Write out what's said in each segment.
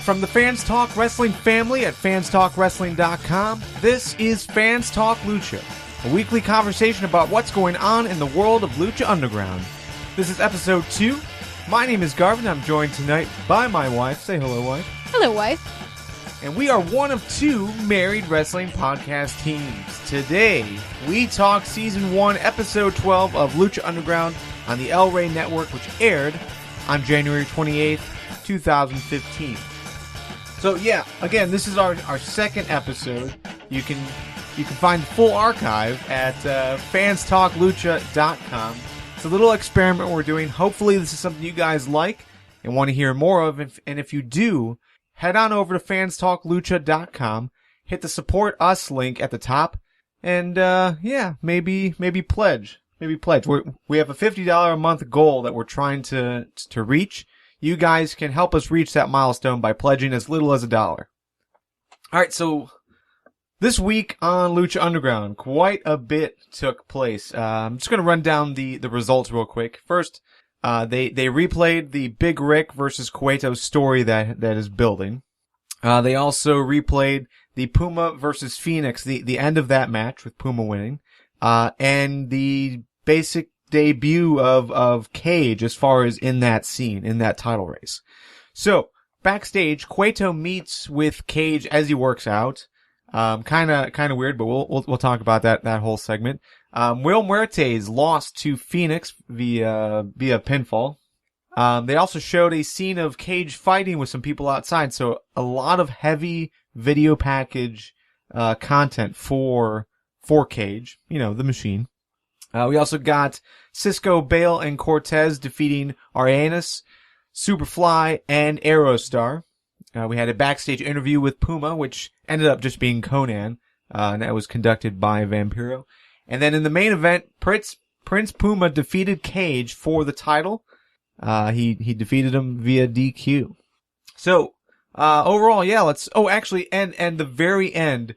From the Fans Talk Wrestling family at fanstalkwrestling.com, this is Fans Talk Lucha, a weekly conversation about what's going on in the world of Lucha Underground. This is episode 2. My name is Garvin. I'm joined tonight by my wife. Say hello, wife. Hello, wife. And we are one of 2 married wrestling podcast teams. Today, we talk Season 1, Episode 12 of Lucha Underground on the El Rey Network, which aired on January 28th, 2015. So yeah, again, this is our second episode. You can find the full archive at fanstalklucha.com. It's a little experiment we're doing. Hopefully this is something you guys like and want to hear more of. And if you do, head on over to fanstalklucha.com, hit the support us link at the top, and maybe pledge. We have a $50 a month goal that we're trying to reach. You guys can help us reach that milestone by pledging as little as $1. Alright, so this week on Lucha Underground, quite a bit took place. I'm just going to run down the results real quick. First, they replayed the Big Rick versus Cueto story that is building. They also replayed the Puma versus Phoenix, the end of that match with Puma winning, and the basic debut of Cage as far as in that scene, in that title race. So, backstage, Cueto meets with Cage as he works out. Kinda weird, but we'll talk about that whole segment. Will Muertes lost to Phoenix via pinfall. They also showed a scene of Cage fighting with some people outside, so a lot of heavy video package content for Cage, the machine. We also got Cisco, Bale, and Cortez defeating Arianes, Superfly, and Aerostar. We had a backstage interview with Puma, which ended up just being Konnan, and that was conducted by Vampiro. And then in the main event, Prince Puma defeated Cage for the title. He defeated him via DQ. So, overall, yeah, and the very end,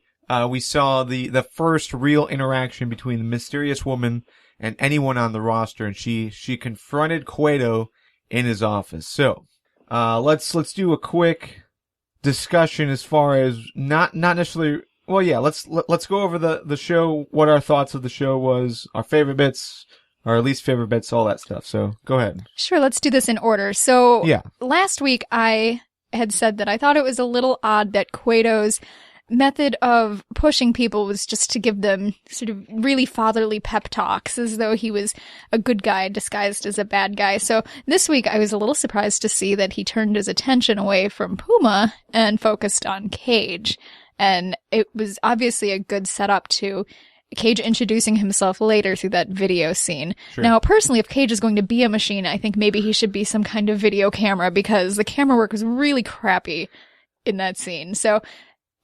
we saw the first real interaction between the mysterious woman and anyone on the roster, and she confronted Cueto in his office. So, let's do a quick discussion as far as not necessarily. Well, yeah, let's go over the show, what our thoughts of the show was, our favorite bits, our least favorite bits, all that stuff. So, go ahead. Sure, let's do this in order. So, yeah. Last week I had said that I thought it was a little odd that Cueto's method of pushing people was just to give them sort of really fatherly pep talks, as though he was a good guy disguised as a bad guy. So this week I was a little surprised to see that he turned his attention away from Puma and focused on Cage. And it was obviously a good setup to Cage introducing himself later through that video scene. Sure. Now, personally, if Cage is going to be a machine, I think maybe he should be some kind of video camera, because the camera work was really crappy in that scene. So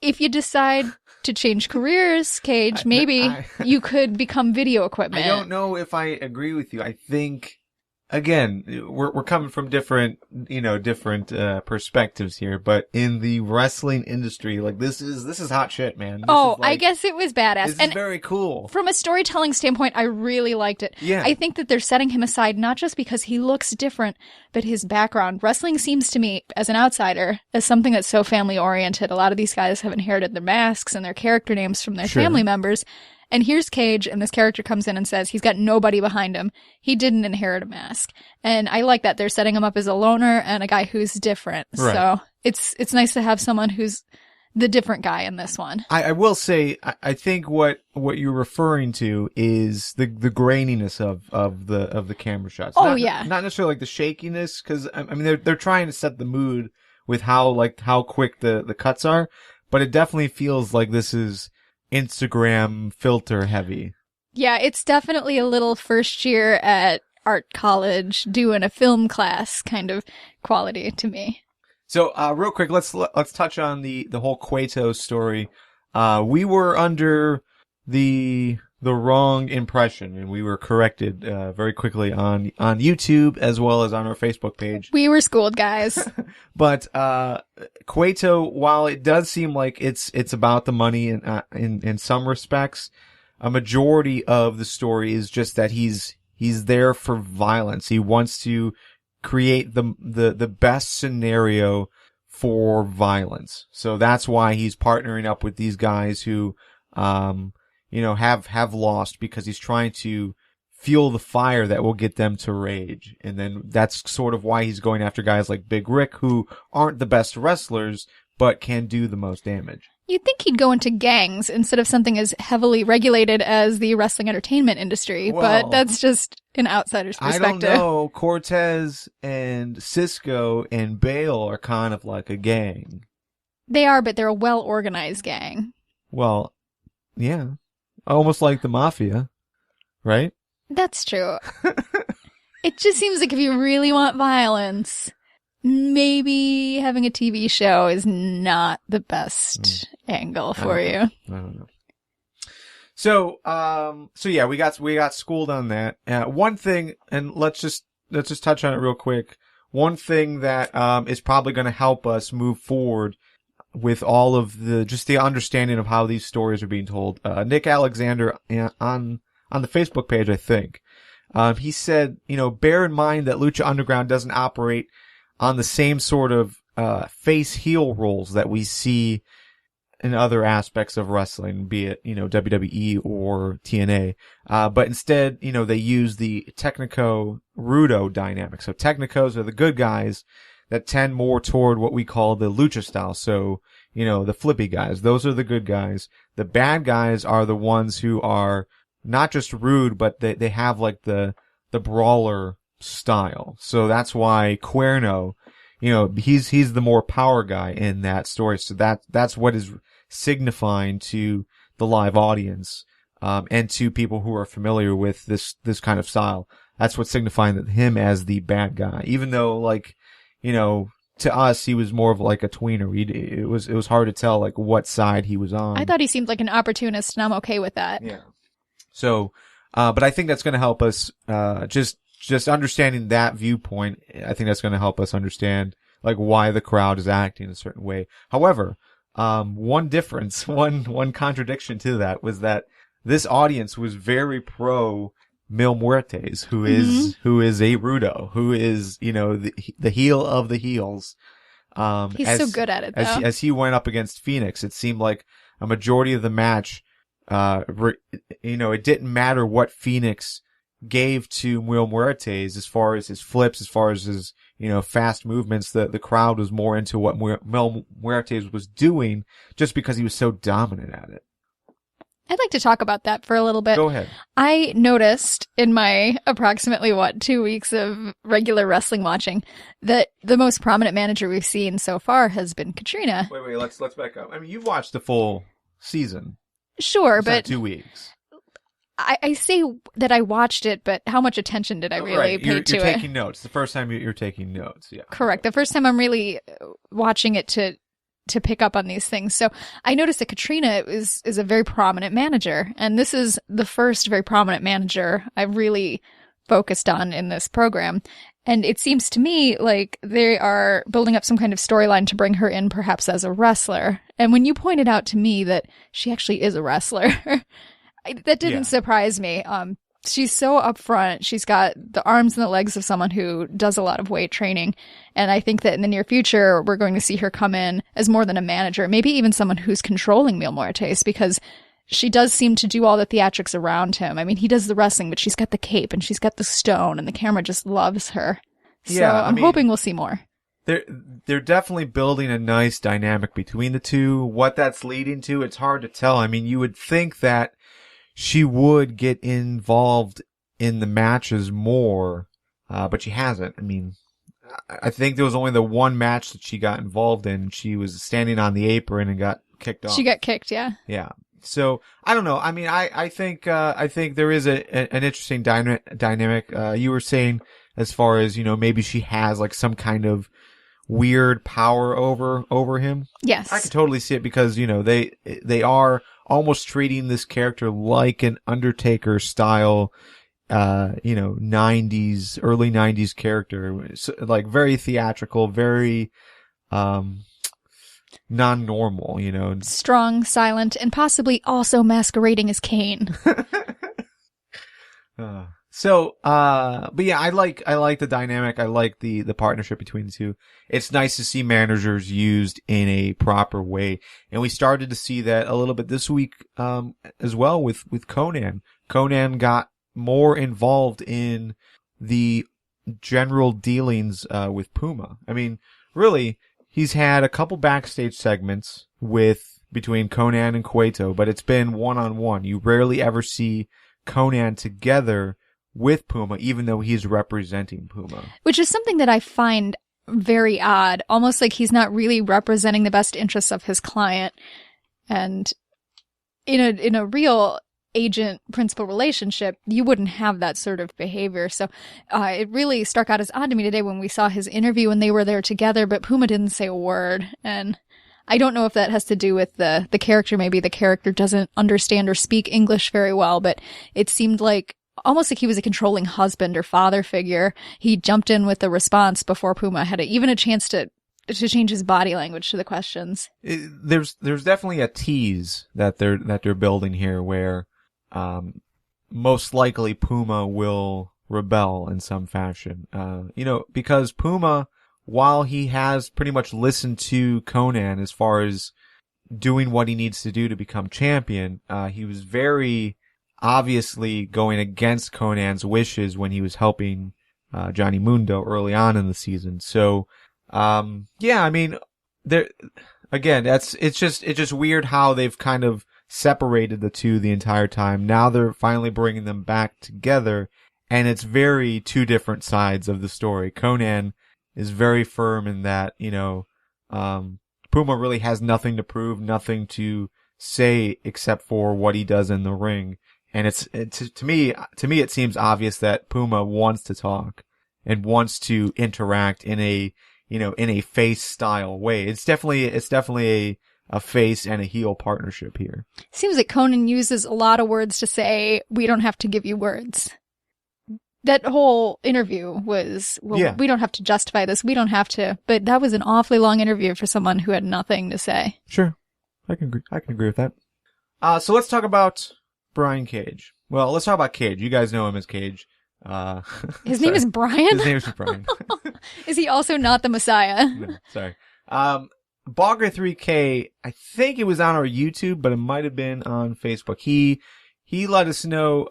if you decide to change careers, Cage, maybe you could become video equipment. I don't know if I agree with you. I think, again, we're coming from different perspectives here, but in the wrestling industry, like, this is hot shit, man. I guess it was badass. This is very cool. From a storytelling standpoint, I really liked it. Yeah. I think that they're setting him aside not just because he looks different, but his background. Wrestling seems to me, as an outsider, as something that's so family-oriented. A lot of these guys have inherited their masks and their character names from their family members. And here's Cage, and this character comes in and says he's got nobody behind him. He didn't inherit a mask. And I like that. They're setting him up as a loner and a guy who's different. Right. So it's nice to have someone who's the different guy in this one. I will say, I think what you're referring to is the graininess of the camera shots. Oh, Not necessarily like the shakiness, because I mean they're trying to set the mood with how quick the cuts are, but it definitely feels like this is Instagram filter heavy. Yeah, it's definitely a little first year at art college doing a film class kind of quality to me. So, real quick, let's touch on the whole Cueto story. We were under the wrong impression, and we were corrected very quickly on YouTube as well as on our Facebook page. We were schooled, guys. But Cueto, while it does seem like it's about the money in some respects, a majority of the story is just that he's there for violence. He wants to create the best scenario for violence. So that's why he's partnering up with these guys who, have lost, because he's trying to fuel the fire that will get them to rage. And then that's sort of why he's going after guys like Big Rick, who aren't the best wrestlers, but can do the most damage. You'd think he'd go into gangs instead of something as heavily regulated as the wrestling entertainment industry, but that's just an outsider's perspective. I don't know. Cortez and Cisco and Bale are kind of like a gang. They are, but they're a well-organized gang. Well, yeah. Almost like the Mafia, right? That's true. It just seems like if you really want violence, maybe having a TV show is not the best angle for you. I don't know. So yeah, we got schooled on that. One thing, and let's just touch on it real quick. One thing that is probably going to help us move forward with all of the understanding of how these stories are being told. Nick Alexander on the Facebook page, I think, he said, bear in mind that Lucha Underground doesn't operate on the same sort of face heel roles that we see in other aspects of wrestling, be it, WWE or TNA. But instead, they use the Technico Rudo dynamic. So Technicos are the good guys that tend more toward what we call the lucha style. So, the flippy guys, those are the good guys. The bad guys are the ones who are not just rude, but they have like the brawler style. So that's why Cuerno, he's the more power guy in that story. So that's what is signifying to the live audience, and to people who are familiar with this kind of style. That's what's signifying him as the bad guy. Even though, to us, he was more of like a tweener. It was hard to tell like what side he was on. I thought he seemed like an opportunist, and I'm okay with that. Yeah. So, but I think that's going to help us, just understanding that viewpoint. I think that's going to help us understand like why the crowd is acting a certain way. However, one difference, one contradiction to that was that this audience was very pro Mil Muertes, who is a Rudo, who is, the heel of the heels. He's so good at it, though. As he went up against Phoenix, it seemed like a majority of the match, it didn't matter what Phoenix gave to Mil Muertes as far as his flips, as far as his, fast movements. The crowd was more into what Mil Muertes was doing just because he was so dominant at it. I'd like to talk about that for a little bit. Go ahead. I noticed in my approximately, 2 weeks of regular wrestling watching that the most prominent manager we've seen so far has been Katrina. Wait, let's back up. I mean, you've watched the full season. Sure, it's but not 2 weeks. I say that I watched it, but how much attention did I really pay to it? You're taking notes. The first time you're taking notes, yeah. Correct. The first time I'm really watching it to pick up on these things. So I noticed that Katrina is a very prominent manager, and this is the first very prominent manager I've really focused on in this program. And it seems to me like they are building up some kind of storyline to bring her in perhaps as a wrestler. And when you pointed out to me that she actually is a wrestler, that didn't surprise me. She's so upfront. She's got the arms and the legs of someone who does a lot of weight training. And I think that in the near future, we're going to see her come in as more than a manager, maybe even someone who's controlling Mil Muertes, because she does seem to do all the theatrics around him. I mean, he does the wrestling, but she's got the cape and she's got the stone, and the camera just loves her. So I'm hoping we'll see more. They're definitely building a nice dynamic between the two. What that's leading to, it's hard to tell. I mean, you would think that she would get involved in the matches more, but she hasn't. I mean, I think there was only the one match that she got involved in. She was standing on the apron and got kicked off. She got kicked, yeah. Yeah. So, I don't know. I mean, I think there is an interesting dynamic. You were saying as far as, maybe she has like some kind of weird power over him. Yes. I could totally see it because, they are almost treating this character like an Undertaker style, 90s, early 90s character. So, like very theatrical, very, non-normal, Strong, silent, and possibly also masquerading as Kane. So, but yeah, I like the dynamic. I like the partnership between the two. It's nice to see managers used in a proper way. And we started to see that a little bit this week, as well with Konnan. Konnan got more involved in the general dealings, with Puma. I mean, really, he's had a couple backstage segments between Konnan and Cueto, but it's been one-on-one. You rarely ever see Konnan together with Puma, even though he's representing Puma. Which is something that I find very odd. Almost like he's not really representing the best interests of his client. And in a real agent-principal relationship, you wouldn't have that sort of behavior. So it really struck out as odd to me today when we saw his interview and they were there together, but Puma didn't say a word. And I don't know if that has to do with the character. Maybe the character doesn't understand or speak English very well, but it seemed like almost like he was a controlling husband or father figure. He jumped in with a response before Puma had even a chance to change his body language to the questions. There's definitely a tease that they're building here where, most likely Puma will rebel in some fashion. Because Puma, while he has pretty much listened to Konnan as far as doing what he needs to do to become champion, he was very obviously going against Konnan's wishes when he was helping Johnny Mundo early on in the season. So, I mean, it's just weird how they've kind of separated the two the entire time. Now they're finally bringing them back together, and it's very two different sides of the story. Konnan is very firm in that, Puma really has nothing to prove, nothing to say except for what he does in the ring. And to me, it seems obvious that Puma wants to talk and wants to interact in a face style way. It's definitely a face and a heel partnership here. Seems like Konnan uses a lot of words to say, we don't have to give you words. That whole interview was, we don't have to justify this. We don't have to. But that was an awfully long interview for someone who had nothing to say. Sure. I can agree with that. So let's talk about Brian Cage. Well, let's talk about Cage. You guys know him as Cage. His name is Brian? His name is Brian. Is he also not the Messiah? No, sorry. Bogger 3K, I think it was on our YouTube, but it might have been on Facebook. He let us know,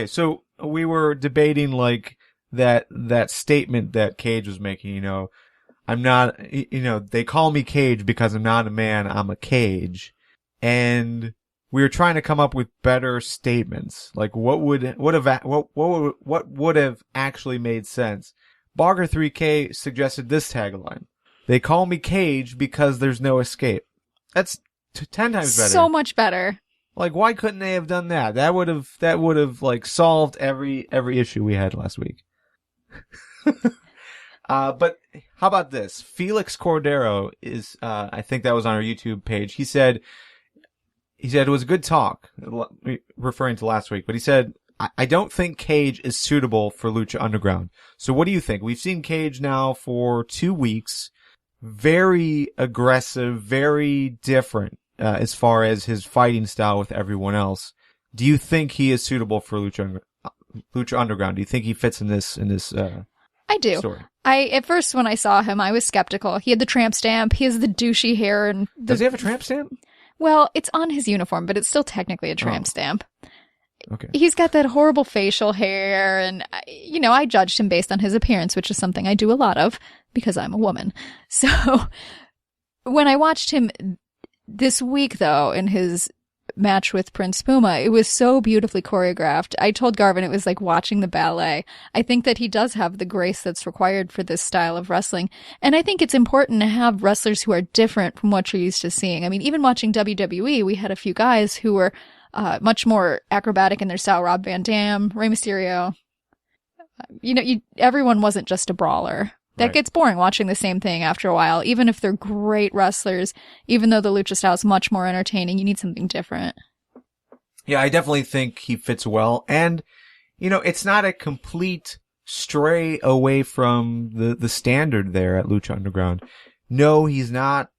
so we were debating like that statement that Cage was making, I'm not, they call me Cage because I'm not a man, I'm a cage. And we were trying to come up with better statements. Like what would have actually made sense? Bogger 3K suggested this tagline. They call me Cage because there's no escape. That's 10 times better. So much better. Like, why couldn't they have done that? That would have like solved every issue we had last week. But how about this? Felix Cordero is, I think that was on our YouTube page. He said it was a good talk, referring to last week, but he said, I don't think Cage is suitable for Lucha Underground. So what do you think? We've seen Cage now for 2 weeks. Very aggressive, very different, as far as his fighting style with everyone else. Do you think he is suitable for Lucha Underground? Do you think he fits in this I do. story? At first when I saw him, I was skeptical. He had the tramp stamp. He has the douchey hair and Does he have a tramp stamp? Well, it's on his uniform, but it's still technically a tramp stamp. Okay. He's got that horrible facial hair, and, I judged him based on his appearance, which is something I do a lot of, because I'm a woman. So, when I watched him this week, though, in his match with Prince Puma, it was so beautifully choreographed. I told Garvin it was like watching the ballet. I think that he does have the grace that's required for this style of wrestling. And I think it's important to have wrestlers who are different from what you're used to seeing. I mean, even watching WWE, we had a few guys who were much more acrobatic in their style. Rob Van Dam, Rey Mysterio. Everyone wasn't just a brawler. That gets boring watching the same thing after a while. Even if they're great wrestlers, even though the lucha style is much more entertaining, you need something different. Yeah, I definitely think he fits well. And, it's not a complete stray away from the standard there at Lucha Underground. No, he's not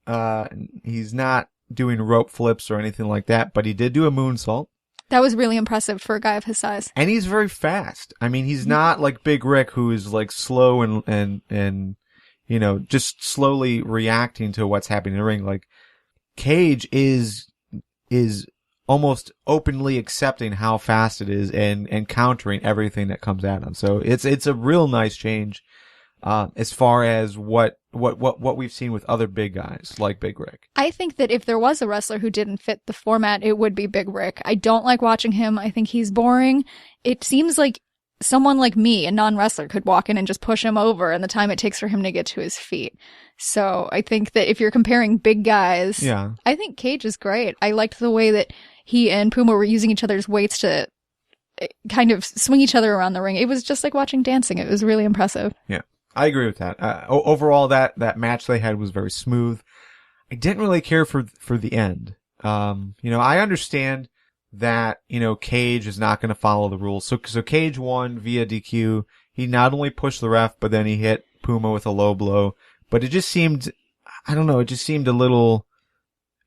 doing rope flips or anything like that, but he did do a moonsault. That was really impressive for a guy of his size. And he's very fast. I mean, he's not like Big Rick, who is like slow and you know, just slowly reacting to what's happening in the ring. Like, Cage is almost openly accepting how fast it is and countering everything that comes at him. So it's a real nice change, as far as what we've seen with other big guys like Big Rick. I think that if there was a wrestler who didn't fit the format, it would be Big Rick. I don't like watching him. I think he's boring. It seems like someone like me, a non-wrestler, could walk in and just push him over and the time it takes for him to get to his feet. So I think that if you're comparing big guys, Yeah. I think Cage is great. I liked the way that he and Puma were using each other's weights to kind of swing each other around the ring. It was just like watching dancing. It was really impressive. Yeah, I agree with that. Overall, that match they had was very smooth. I didn't really care for the end. You know, I understand that, you know, Cage is not going to follow the rules. So Cage won via DQ. He not only pushed the ref, but then he hit Puma with a low blow. But it just seemed, I don't know, it just seemed a little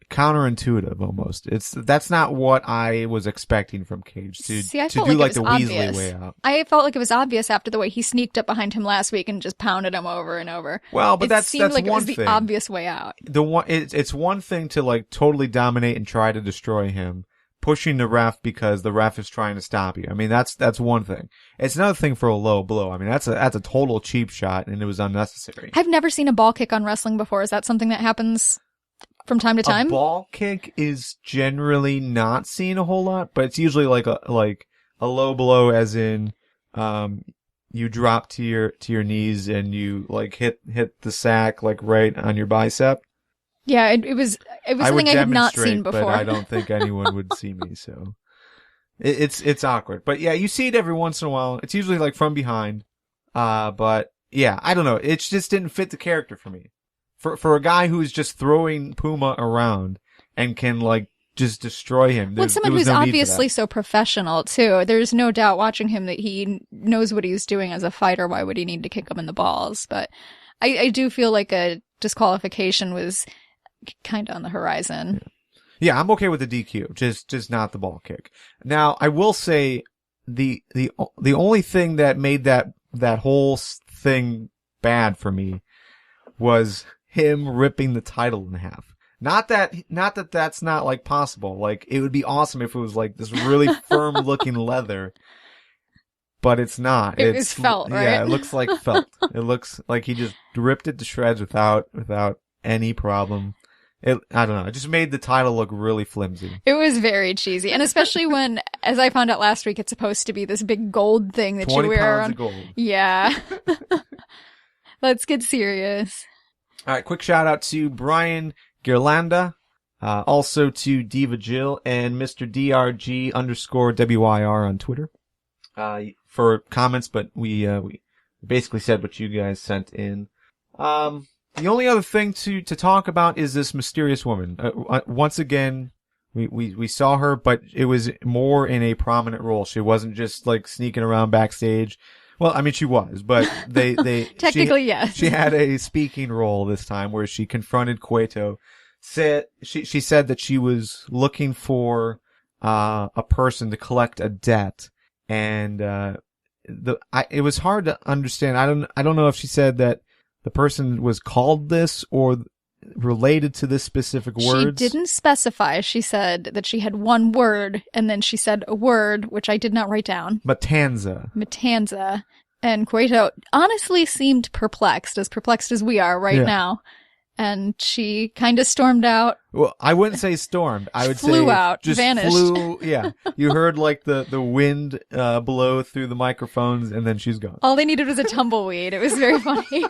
counterintuitive almost. That's not what I was expecting from Cage to do like the Weasley way out. I felt like it was obvious after the way he sneaked up behind him last week and just pounded him over and over. Well, but that's like one it was thing. the obvious way out. It's one thing to like totally dominate and try to destroy him, pushing the ref because the ref is trying to stop you. I mean, that's one thing. It's another thing for a low blow. I mean, that's a total cheap shot, and it was unnecessary. I've never seen a ball kick on wrestling before. Is that something that happens from time to time? A ball kick is generally not seen a whole lot, but it's usually like a low blow, as in you drop to your knees and you like hit the sack like right on your bicep. Yeah, it was something I had not seen before. But I don't think anyone would see me, so it's awkward. But yeah, you see it every once in a while. It's usually like from behind. But yeah, I don't know. It just didn't fit the character for me. For a guy who's just throwing Puma around and can like just destroy him. Well, someone who's obviously so professional too. There's no doubt watching him that he knows what he's doing as a fighter. Why would he need to kick him in the balls? But I do feel like a disqualification was kind of on the horizon. Yeah, I'm okay with the DQ, just not the ball kick. Now, I will say the only thing that made that whole thing bad for me was him ripping the title in half. Not that that's not like possible. Like, it would be awesome if it was like this really firm looking leather, but it's not. It's felt, right? Yeah, it looks like felt. It looks like he just ripped it to shreds without any problem. I don't know. It just made the title look really flimsy. It was very cheesy. And especially when, as I found out last week, it's supposed to be this big gold thing that you wear 20 pounds around. of gold. Yeah. Let's get serious. All right. Quick shout out to Brian Girlanda. Also to Diva Jill and Mr. DRG_WYR on Twitter. For comments, but we basically said what you guys sent in. The only other thing to talk about is this mysterious woman. Once again, we saw her, but it was more in a prominent role. She wasn't just like sneaking around backstage. Well, I mean, she was, but they technically, yes. She had a speaking role this time where she confronted Cueto. She said that she was looking for a person to collect a debt, and it was hard to understand. I don't know if she said that the person was called this or related to this specific words. She didn't specify. She said that she had one word, and then she said a word, which I did not write down. Matanza. And Cueto honestly seemed perplexed as we are right now. And she kind of stormed out. Well, I wouldn't say stormed. I would flew say out, just vanished. Flew. Yeah, you heard like the wind blow through the microphones, and then she's gone. All they needed was a tumbleweed. It was very funny.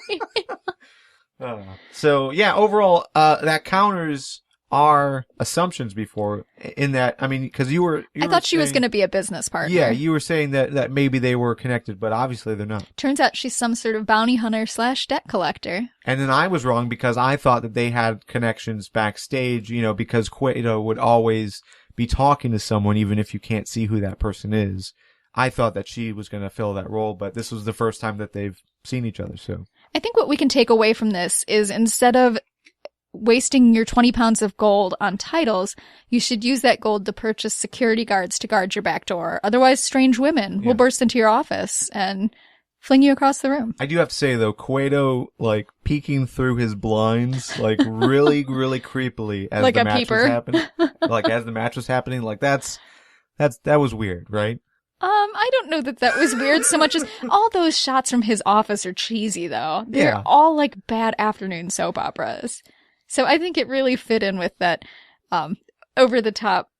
So yeah, overall, that counters our assumptions before. In that, I mean, because I thought she was going to be a business partner. Yeah, you were saying that maybe they were connected, but obviously they're not. Turns out she's some sort of bounty hunter / debt collector. And then I was wrong because I thought that they had connections backstage, you know, because Cueto would always be talking to someone even if you can't see who that person is. I thought that she was going to fill that role, but this was the first time that they've seen each other, so. I think what we can take away from this is instead of wasting your 20 pounds of gold on titles, you should use that gold to purchase security guards to guard your back door. Otherwise, strange women will burst into your office and fling you across the room. I do have to say, though, Cueto, like, peeking through his blinds, like, really, really creepily as like the a match peeper. was happening. Like, as the match was happening, like, that was weird, right? I don't know that was weird so much as all those shots from his office are cheesy, though. They're all like bad afternoon soap operas. So I think it really fit in with that, over the top,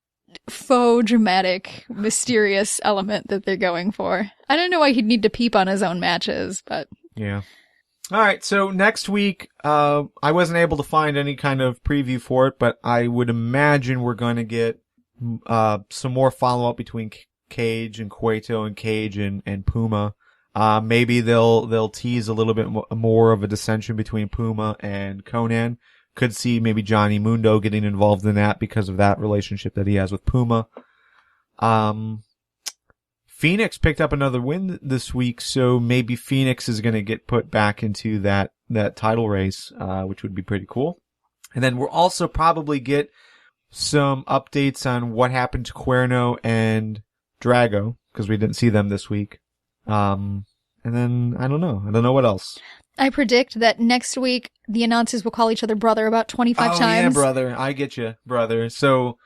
faux dramatic, mysterious element that they're going for. I don't know why he'd need to peep on his own matches, but. Yeah. All right. So next week, I wasn't able to find any kind of preview for it, but I would imagine we're going to get, some more follow up between Cage and Cueto and Cage and Puma. Maybe they'll tease a little bit more of a dissension between Puma and Konnan. Could see maybe Johnny Mundo getting involved in that because of that relationship that he has with Puma. Phoenix picked up another win this week, so maybe Phoenix is going to get put back into that title race, which would be pretty cool. And then we'll also probably get some updates on what happened to Cuerno and Drago, because we didn't see them this week. And then, I don't know what else. I predict that next week, the announcers will call each other brother about 25 times. Oh, yeah, brother. I get you, brother. So,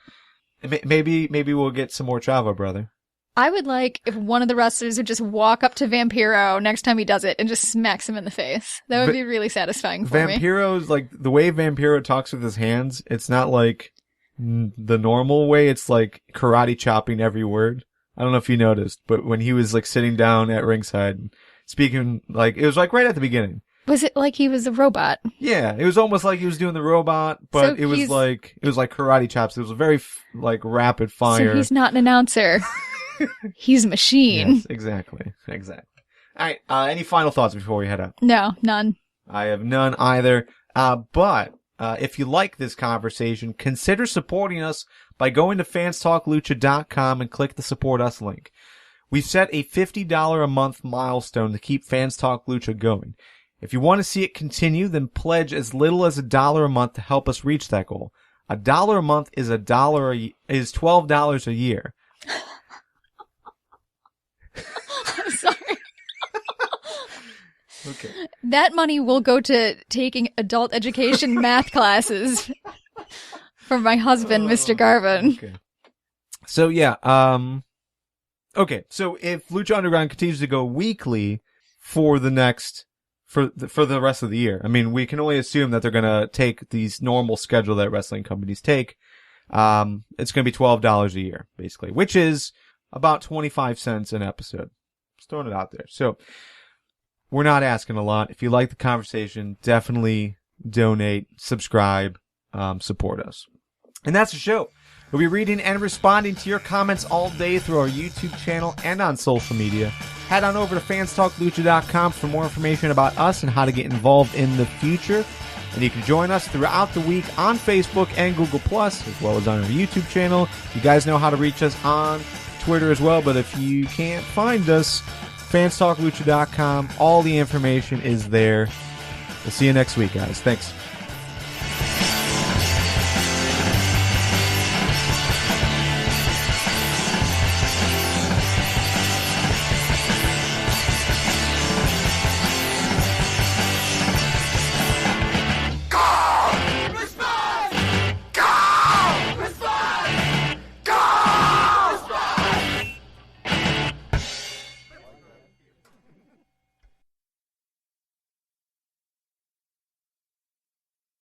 maybe we'll get some more Chavo, brother. I would like if one of the wrestlers would just walk up to Vampiro next time he does it and just smacks him in the face. That would be really satisfying for me. Vampiro's, like, the way Vampiro talks with his hands, it's not like the normal way. It's like karate chopping every word. I don't know if you noticed, but when he was like sitting down at ringside speaking, like it was like right at the beginning. Was it like he was a robot? Yeah, it was almost like he was doing the robot, but so it was like karate chops. It was a very like rapid fire. So he's not an announcer. He's a machine. Yes, exactly. All right. Any final thoughts before we head out? No, none. I have none either. But if you like this conversation, consider supporting us by going to fanstalklucha.com and click the support us link. We've set a $50 a month milestone to keep Fans Talk Lucha going. If you want to see it continue, then pledge as little as $1 a month to help us reach that goal. $1 a month is is $12 a year. I'm sorry. Okay. That money will go to taking adult education math classes for my husband, Mr. Garvin. Okay. So yeah, okay. So if Lucha Underground continues to go weekly for the rest of the year, I mean, we can only assume that they're gonna take these normal schedule that wrestling companies take. It's gonna be $12 a year, basically, which is about 25 cents an episode. Just throwing it out there. So we're not asking a lot. If you like the conversation, definitely donate, subscribe, support us. And that's the show. We'll be reading and responding to your comments all day through our YouTube channel and on social media. Head on over to fanstalklucha.com for more information about us and how to get involved in the future. And you can join us throughout the week on Facebook and Google+, as well as on our YouTube channel. You guys know how to reach us on Twitter as well, but if you can't find us, fanstalklucha.com, all the information is there. We'll see you next week, guys. Thanks.